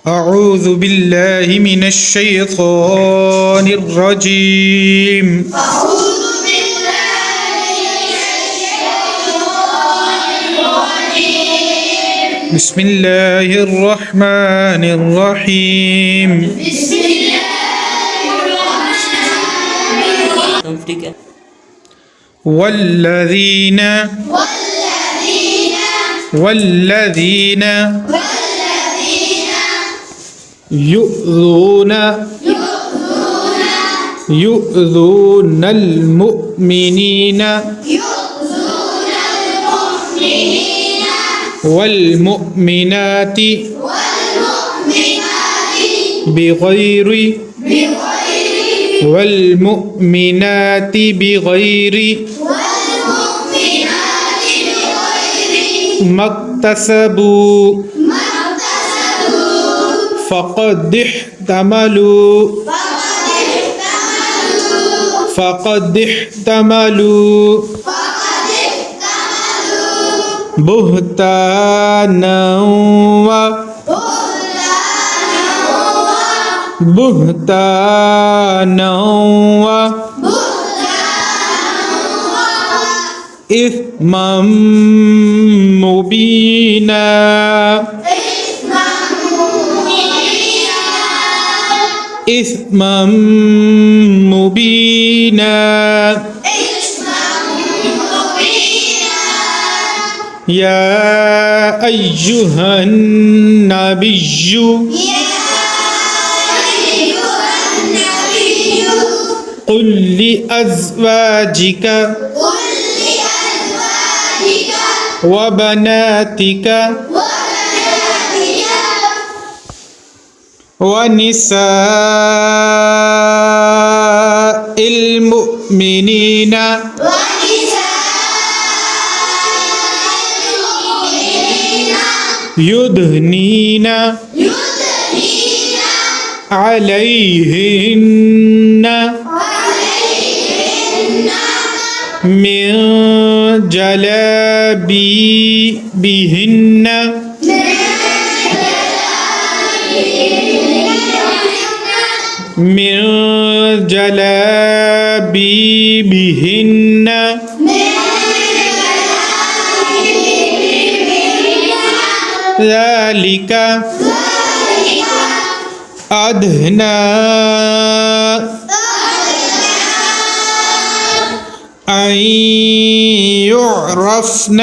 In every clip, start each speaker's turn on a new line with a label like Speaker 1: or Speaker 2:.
Speaker 1: أعوذ بالله من الشيطان الرجيم. بسم الله الرحمن الرحيم. والذين يؤذون المؤمنين والمؤمنات بغير ما اكتسبوا فقد احتملوا بهتانا إثما مبينا. يا أيها النبي قل لأزواجك وبناتك ونساء المؤمنين يدنين عليهن من جلابيبهن ذلك أدنى أن يعرفن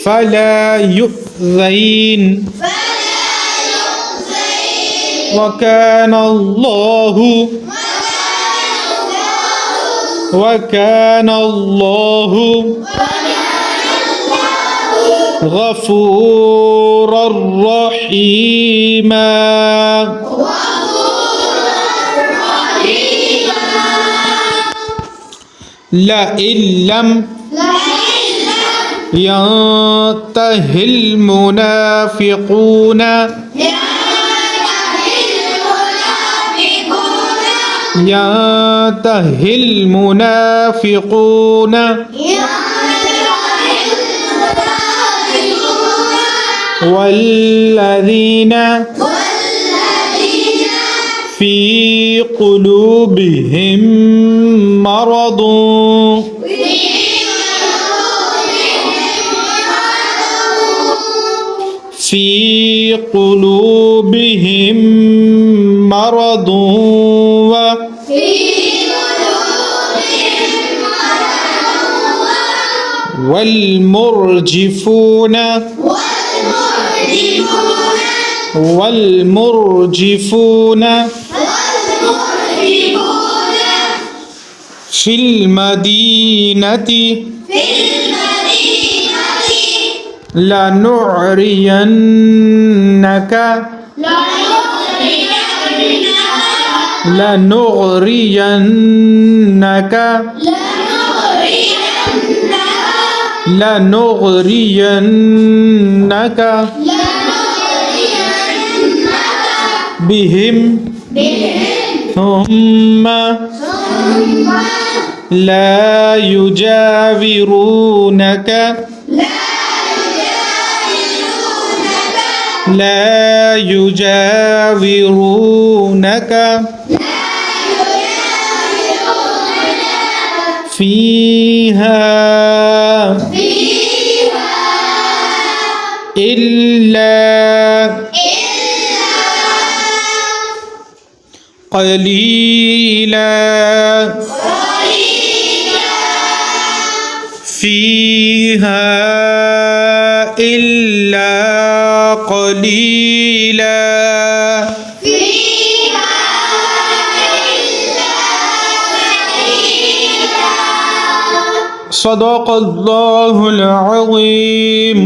Speaker 1: فلا يؤذين وكان الله غفورا رحيما. لئن لم ينته المنافقون والذين في قلوبهم مرض والمرجفون في المدينة لنغرينك لنغرينك بهم ثم لا يجاورونك لا يجاورونك فيها إلا قليلا فيها إلا قليلا صدق الله العظيم